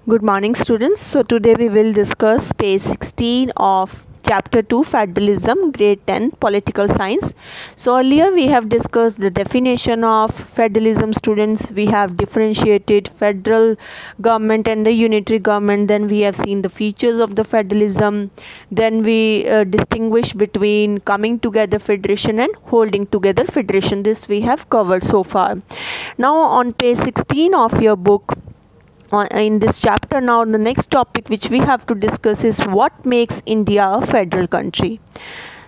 Good morning, students. So today we will discuss page 16 of chapter 2 Federalism, grade 10 political science. So earlier we have discussed the definition of federalism, students. We have differentiated federal government and the unitary government. Then we have seen the features of the federalism. Then we distinguish between coming together federation and holding together federation. This we have covered so far. Now on page 16 of your book, in this chapter, now the next topic which we have to discuss is what makes India a federal country.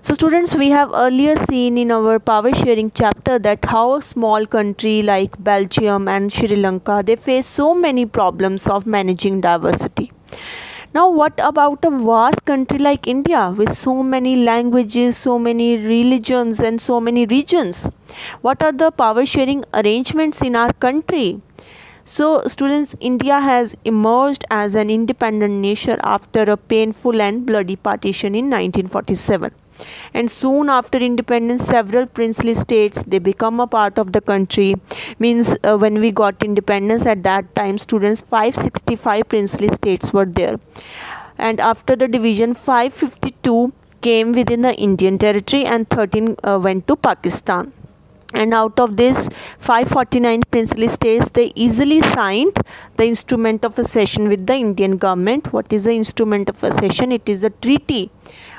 So students, we have earlier seen in our power sharing chapter that how a small country like Belgium and Sri Lanka, they face so many problems of managing diversity. Now what about a vast country like India with so many languages, so many religions and so many regions? What are the power sharing arrangements in our country? So students, India has emerged as an independent nation after a painful and bloody partition in 1947. And soon after independence, several princely states, they become a part of the country. Means when we got independence at that time, students, 565 princely states were there. And after the division, 552 came within the Indian territory and 13 went to Pakistan. And out of this 549 princely states, they easily signed the instrument of accession with the Indian government. What is the instrument of accession? It is a treaty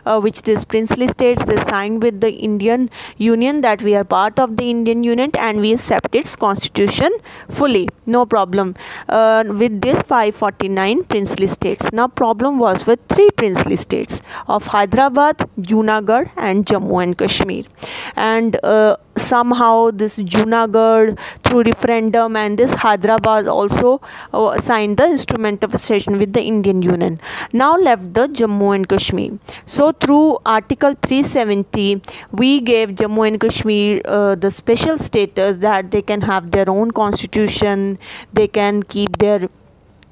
which these princely states, they signed with the Indian Union, that we are part of the Indian Union and we accept its constitution fully, no problem with this 549 princely states. Now problem was with three princely states of Hyderabad, Junagadh and Jammu and Kashmir. And somehow this Junagadh through referendum and this Hyderabad also signed the instrument of accession with the Indian Union. Now left the Jammu and Kashmir. So through Article 370, we gave Jammu and Kashmir the special status that they can have their own constitution, they can keep their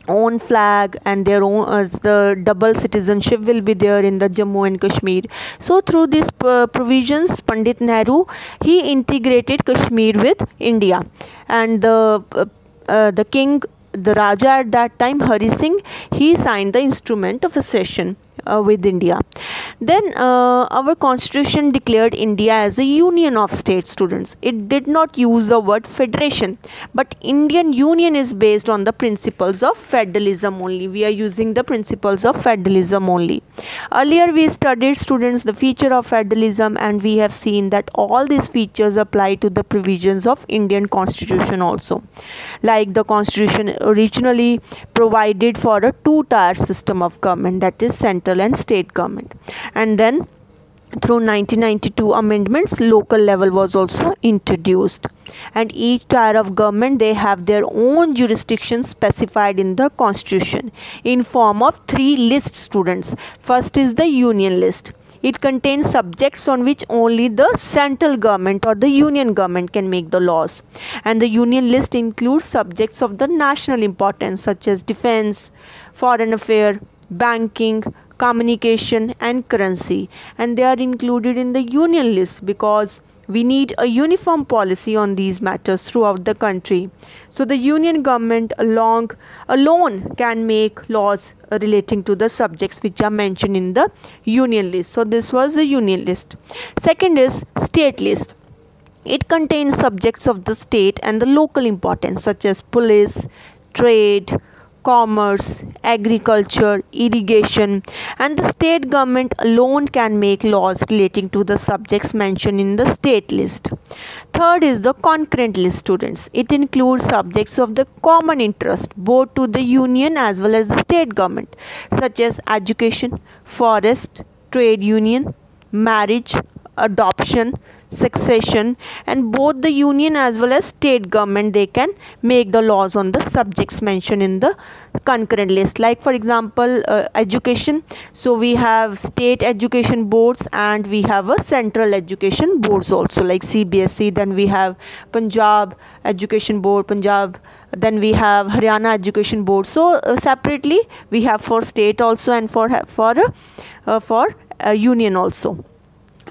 own flag and their own the double citizenship will be there in the Jammu and Kashmir. So through these provisions, Pandit Nehru, he integrated Kashmir with India, and the king, the Raja at that time, Hari Singh, he signed the instrument of accession with India. Then our constitution declared India as a union of states, students. It did not use the word federation, but Indian Union is based on the principles of federalism only. We are using the principles of federalism only. Earlier we studied, students, the feature of federalism, and we have seen that all these features apply to the provisions of Indian constitution also. Like the constitution originally provided for a two-tier system of government, that is central and state government, and then through 1992 amendments, local level was also introduced, and each tier of government, they have their own jurisdiction specified in the constitution in form of three lists, students. First is the union list. It contains subjects on which only the central government or the union government can make the laws. And the union list includes subjects of the national importance such as defense, foreign affairs, banking, communication and currency. And they are included in the union list because we need a uniform policy on these matters throughout the country. So the union government alone can make laws relating to the subjects which are mentioned in the union list. So this was the union list. Second is state list. It contains subjects of the state and the local importance such as police, trade, commerce, agriculture, irrigation, and the state government alone can make laws relating to the subjects mentioned in the state list. Third is the concurrent list, students. It includes subjects of the common interest both to the union as well as the state government such as education, forest, trade union, marriage, adoption, succession, and both the union as well as state government, they can make the laws on the subjects mentioned in the concurrent list. Like for example, education. So we have state education boards and we have a central education boards also like CBSE. Then we have Punjab education board, then we have Haryana education board. So separately we have for state also and for union also.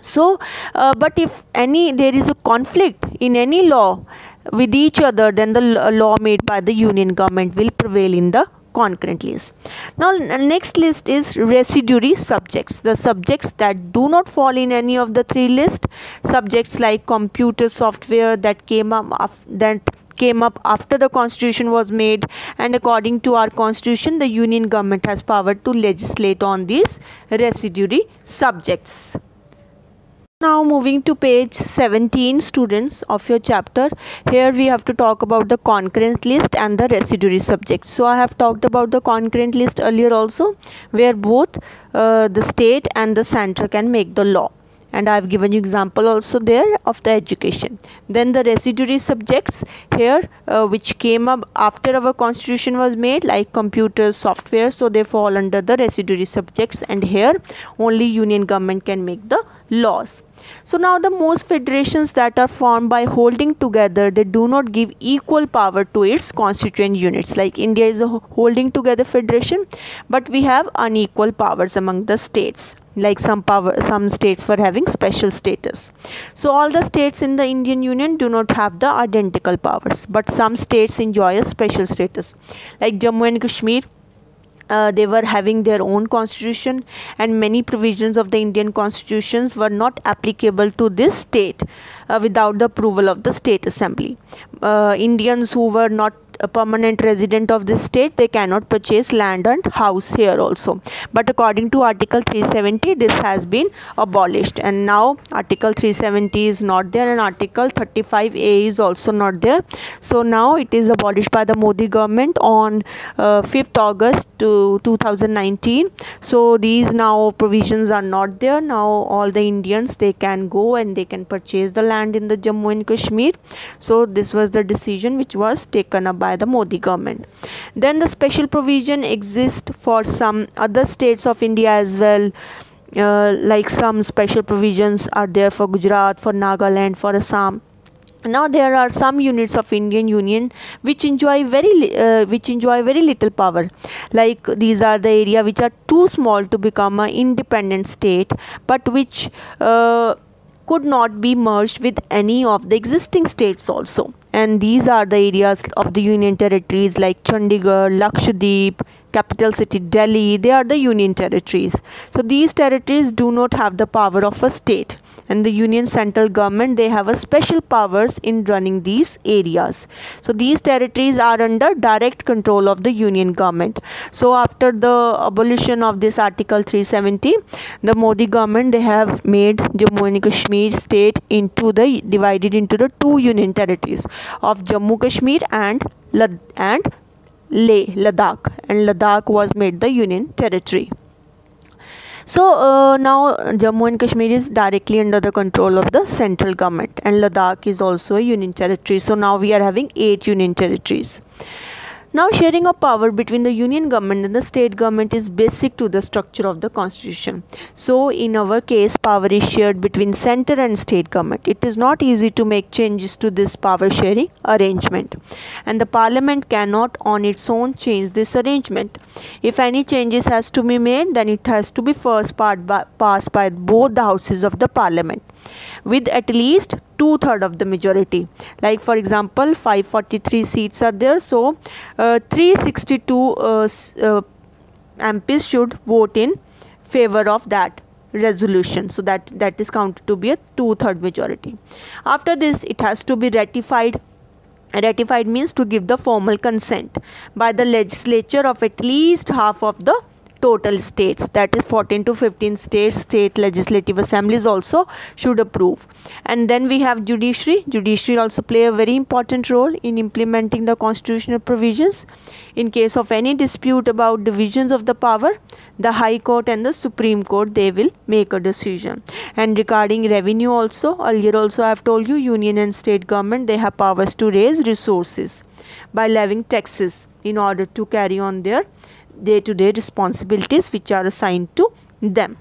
So but if there is a conflict in any law with each other, then the law made by the union government will prevail in the concurrent list. Now next list is residuary subjects, the subjects that do not fall in any of the three lists. Subjects like computer software that came up after the constitution was made, and according to our constitution the union government has power to legislate on these residuary subjects. Now moving to page 17, students, of your chapter. Here we have to talk about the concurrent list and the residuary subjects. So I have talked about the concurrent list earlier also, where both the state and the center can make the law, and I have given you example also there of the education. Then the residuary subjects here which came up after our constitution was made, like computers, software, so they fall under the residuary subjects, and here only union government can make the laws. So now the most federations that are formed by holding together, they do not give equal power to its constituent units. Like India is a holding together federation, but we have unequal powers among the states. Like some states were having special status. So all the states in the Indian Union do not have the identical powers, but some states enjoy a special status. Like Jammu and Kashmir, they were having their own constitution, and many provisions of the Indian constitutions were not applicable to this state without the approval of the state assembly. Indians who were not a permanent resident of this state, they cannot purchase land and house here also. But according to Article 370, this has been abolished, and now Article 370 is not there, and Article 35A is also not there. So now it is abolished by the Modi government on 5th August 2019. So these now provisions are not there. Now all the Indians, they can go and they can purchase the land in the Jammu and Kashmir. So this was the decision which was taken up by the Modi government. Then the special provision exists for some other states of India as well. Like some special provisions are there for Gujarat, for Nagaland, for Assam. Now there are some units of Indian Union which enjoy very little power. Like these are the area which are too small to become an independent state, but which could not be merged with any of the existing states also. And these are the areas of the union territories like Chandigarh, Lakshadweep, capital city Delhi. They are the union territories. So these territories do not have the power of a state, and the union central government, they have a special powers in running these areas. So these territories are under direct control of the union government. So after the abolition of this Article 370, the Modi government, they have made Jammu and Kashmir state divided into the two union territories of Jammu Kashmir and Ladakh, and Ladakh was made the union territory. So now Jammu and Kashmir is directly under the control of the central government, and Ladakh is also a union territory. So now we are having 8 union territories. Now sharing of power between the union government and the state government is basic to the structure of the constitution. So in our case, power is shared between center and state government. It is not easy to make changes to this power sharing arrangement, and the parliament cannot on its own change this arrangement. If any changes has to be made, then it has to be first passed by both the houses of the parliament with at least 2/3 of the majority. Like for example, 543 seats are there, so 362 MPs should vote in favor of that resolution. So that is counted to be a 2/3 majority. After this, it has to be ratified. Ratified means to give the formal consent by the legislature of at least half of the total states, that is 14 to 15 states. State legislative assemblies also should approve. And then we have judiciary also play a very important role in implementing the constitutional provisions. In case of any dispute about divisions of the power, the High Court and the Supreme Court, they will make a decision. And regarding revenue also, earlier also I have told you, union and state government, they have powers to raise resources by levying taxes in order to carry on their day-to-day responsibilities which are assigned to them.